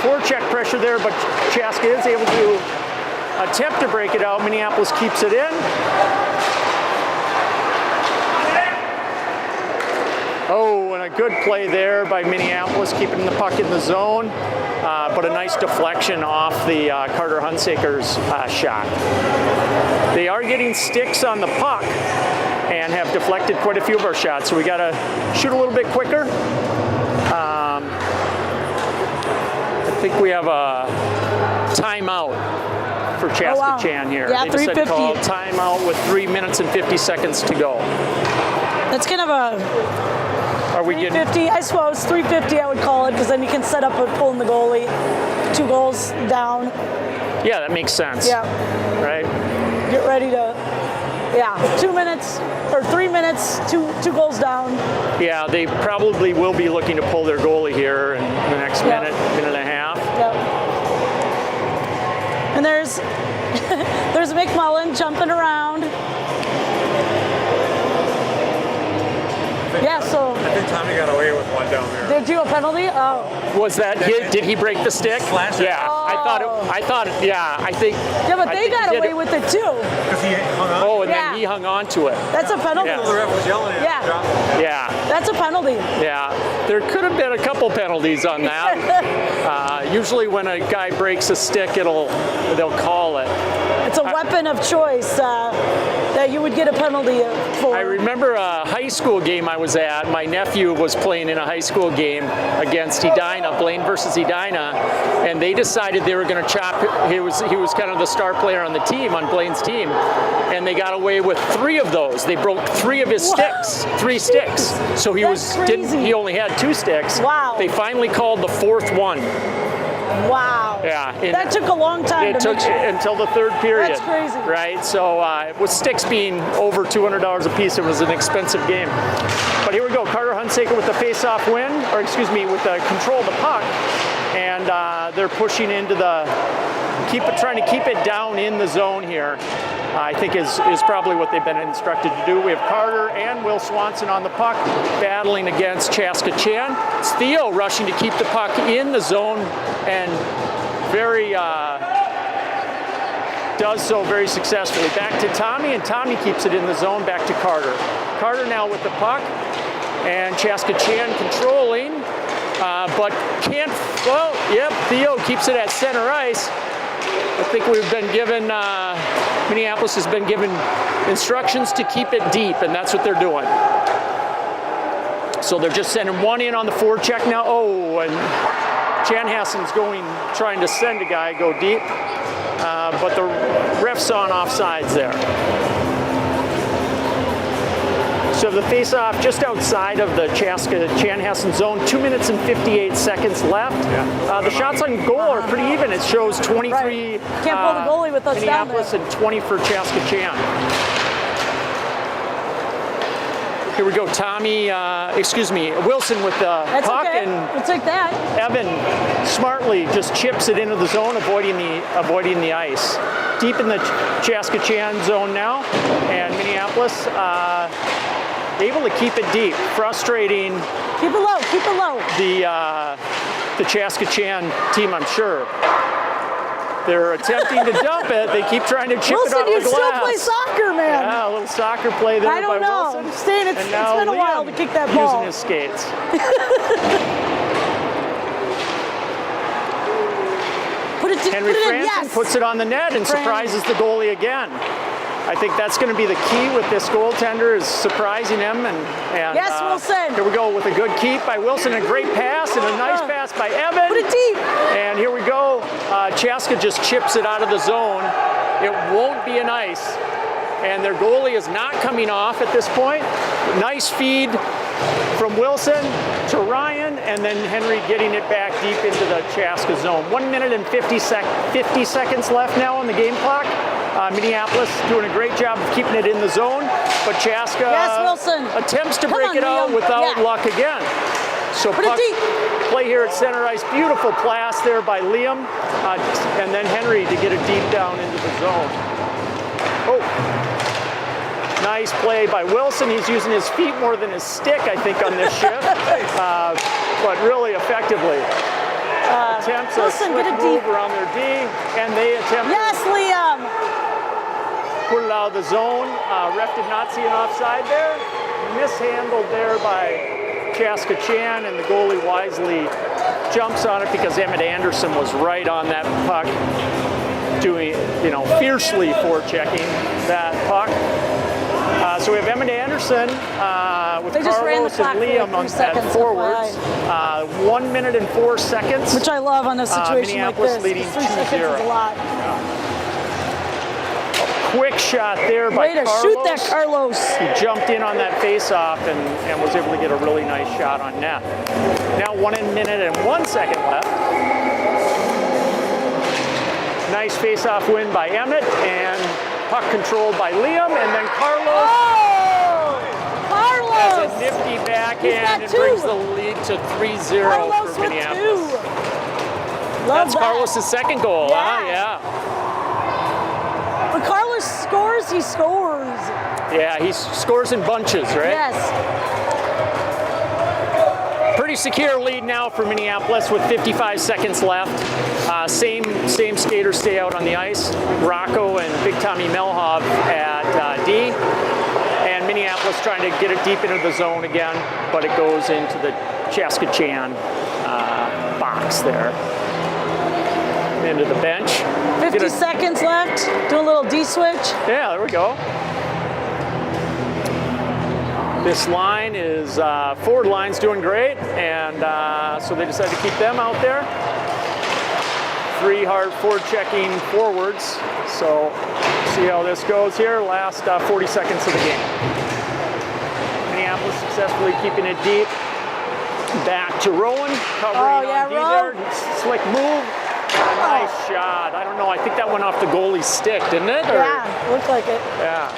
forecheck pressure there, but Chaska is able to attempt to break it out. Minneapolis keeps it in. Oh, and a good play there by Minneapolis, keeping the puck in the zone, but a nice deflection off the Carter Hunsaker's shot. They are getting sticks on the puck and have deflected quite a few of our shots, so we got to shoot a little bit quicker. I think we have a timeout for Chaska Chan here. Yeah, they just 3:50. said call timeout with 3 minutes and 50 seconds to go. That's kind of a Are we getting 350, I suppose 350 I would call it, because then you can set up with pulling the goalie, 2 goals down. Yeah, that makes sense. Yeah. Right? Get ready to, 2 minutes or 3 minutes, two goals down. Yeah, they probably will be looking to pull their goalie here in the next minute and a half. Yep. And there's there's McMullen jumping around. Yeah, so I think Tommy got away with one down there. did you a penalty? Oh. Was that did he break the stick? Yeah, I think. Yeah, but they got away with it too. Because he hung on. Oh, and then he hung on to it. That's a penalty. Yeah. The ref was yelling at him. Yeah, That's a penalty. yeah. There could have been a couple penalties on that. Usually when a guy breaks a stick, they'll call it. It's a weapon of choice that you would get a penalty for. I remember a high school game I was at. My nephew was playing in a high school game against Edina, Blaine versus Edina, and they decided they were going to chop. He was kind of the star player on the team, on Blaine's team, and they got away with 3 of those. They broke 3 of his sticks, 3 sticks. So he he only had 2 sticks. Wow. They finally called the 4th one. Wow. Yeah. That took a long time. It took until the 3rd period. That's crazy. Right? So with sticks being over $200 a piece, it was an expensive game. But here we go. Carter Hunsaker with the face-off win, or excuse me, with the control of the puck. And they're pushing into trying to keep it down in the zone here. I think is probably what they've been instructed to do. We have Carter and Will Swanson on the puck, battling against Chaska Chan. It's Theo rushing to keep the puck in the zone, and does so very successfully. Back to Tommy, and Tommy keeps it in the zone, back to Carter. Carter now with the puck, and Chaska Chan controlling, but can't, Theo keeps it at center ice. I think we've been given, Minneapolis has been given instructions to keep it deep, and that's what they're doing. So they're just sending one in on the forecheck now. Oh, and Chanhassen's trying to send a guy, go deep, but the ref's on offsides there. So the face-off just outside of the Chaska Chanhassen zone, 2 minutes and 58 seconds left. Yeah. The shots on goal are pretty even. It shows 23 Right. Can't pull the goalie with us down Minneapolis there. and 20 for Chaska Chan. Here we go, Wilson with the That's puck, okay. and We'll take that. Evan smartly just chips it into the zone, avoiding the ice. Deep in the Chaska Chan zone now, and Minneapolis able to keep it deep. Frustrating Keep it low. Keep it low. the Chaska Chan team, I'm sure. They're attempting to dump it. They keep trying to chip Wilson, it out you of the still glass. play soccer, man. Yeah, a little soccer play there I don't by know. Wilson. I'm saying it's And now been a while Liam to kick that ball. using his skates. Henry put it in. Franson Yes. puts it on the net and Fran. surprises the goalie again. I think that's going to be the key with this goaltender, is surprising him. And Yes, Wilson. Here we go with a good keep by Wilson, a great pass, and a nice pass by Evan. Put it deep. And here we go. Chaska just chips it out of the zone. It won't be an ice. And their goalie is not coming off at this point. Nice feed from Wilson to Ryan, and then Henry getting it back deep into the Chaska zone. 1 minute and 50 seconds left now on the game clock. Minneapolis doing a great job of keeping it in the zone, but Chaska Yes, Wilson. attempts to Come break on, it out Liam. without Yeah. luck again. So Put it puck deep. play here at center ice. Beautiful pass there by Liam, and then Henry to get it deep down into the zone. Oh. Nice play by Wilson. He's using his feet more than his stick, I think, on this shift, but really effectively. Attempts a Wilson, slick get it move deep. around their D, and they attempt Yes, Liam. to put it out of the zone. Ref did not see an offside there. Mishandled there by Chaska Chan, and the goalie wisely jumps on it because Emmett Anderson was right on that puck, doing, fiercely forechecking that puck. So we have Emmett Anderson with They just ran the Carlos clock and for Liam on like 3 that seconds, forwards. 1 minute and 4 seconds. Which I love on a situation like Minneapolis this. leading 3 seconds 2-0. is a lot. Quick shot there by Way to Carlos. shoot that, Carlos. He jumped in on that face-off and was able to get a really nice shot on net. Now 1 minute and 1 second left. Nice face-off win by Emmett, and puck controlled by Liam, and then Carlos Oh! has Carlos! a nifty He's backhand got and two. brings the lead to 3-0 Carlos for with Minneapolis. 2. Love That's that. Carlos' second goal, huh? Yeah. When Carlos scores, he scores. Yeah, he scores in bunches, right? Yes. Pretty secure lead now for Minneapolis with 55 seconds left. Same skaters stay out on the ice. Rocco and Big Tommy Melhov at D. And Minneapolis trying to get it deep into the zone again, but it goes into the Chaska Chan box there. Into the bench. 50 seconds left. Do a little D-switch. Yeah, there we go. This line is, forward line's doing great, and so they decided to keep them out there. 3 hard forward-checking forwards. So see how this goes here. Last 40 seconds of the game. Minneapolis successfully keeping it deep. Back to Rowan, covering yeah, on D Rowan. there. Slick move. Nice shot. I don't know. I think that went off the goalie's stick, didn't it? Or- Yeah, looked like it. Yeah.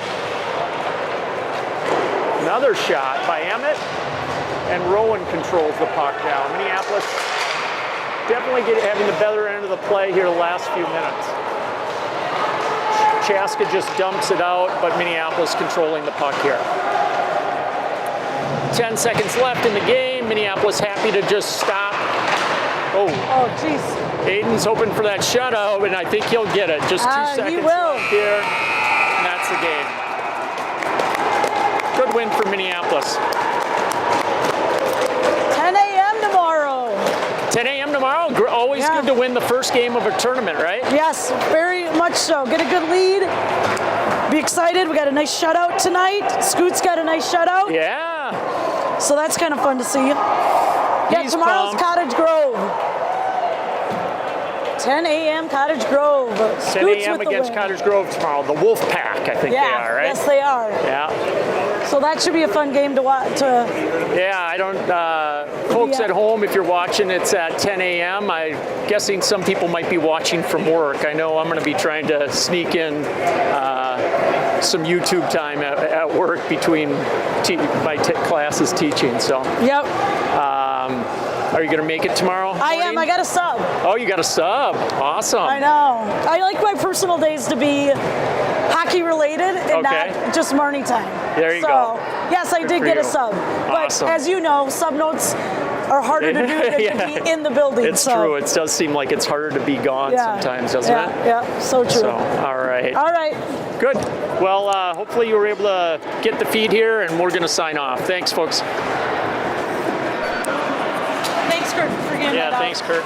Another shot by Emmett, and Rowan controls the puck now. Minneapolis definitely having the better end of the play here the last few minutes. Chaska just dumps it out, but Minneapolis controlling the puck here. 10 seconds left in the game. Minneapolis happy to just stop. Oh, jeez. Aiden's hoping for that shutout, and I think he'll get it. Just 2 He seconds will. left here, and that's the game. Good win for Minneapolis. 10 a.m. tomorrow. 10 a.m. tomorrow. Always Yeah. good to win the first game of a tournament, right? Yes, very much so. Get a good lead. Be excited. We got a nice shutout tonight. Scoot's got a nice shutout. Yeah. So that's kind of fun to see. Yeah, He's tomorrow's pumped. Cottage Grove. 10 a.m. Cottage Grove. 10 Scoots a.m. with the against win. Cottage Grove tomorrow. The Wolf Pack, I think Yeah, they are, right? yes they are. Yeah. So that should be a fun game to watch. Yeah, I don't. Folks Yeah. at home, if you're watching, it's at 10 a.m. I'm guessing some people might be watching from work. I know I'm going to be trying to sneak in some YouTube time at work between my classes teaching. So, Yep. are you going to make it tomorrow? I am. morning? I got a sub. Oh, you got a sub. Awesome. I know. I like my personal days to be hockey related and Okay. not just morning time. There you so, go. yes, I Good did for get a you. sub. But Awesome. as you know, sub notes are harder to do than Yeah. to be in the building. It's so. true. It does seem like it's harder to be gone Yeah. sometimes, doesn't yeah, it? Yeah, so true. So, all right. All right. Good. Well, hopefully you were able to get the feed here, and we're going to sign off. Thanks, folks. Thanks, Kurt, for getting Yeah, that out. thanks, Kurt.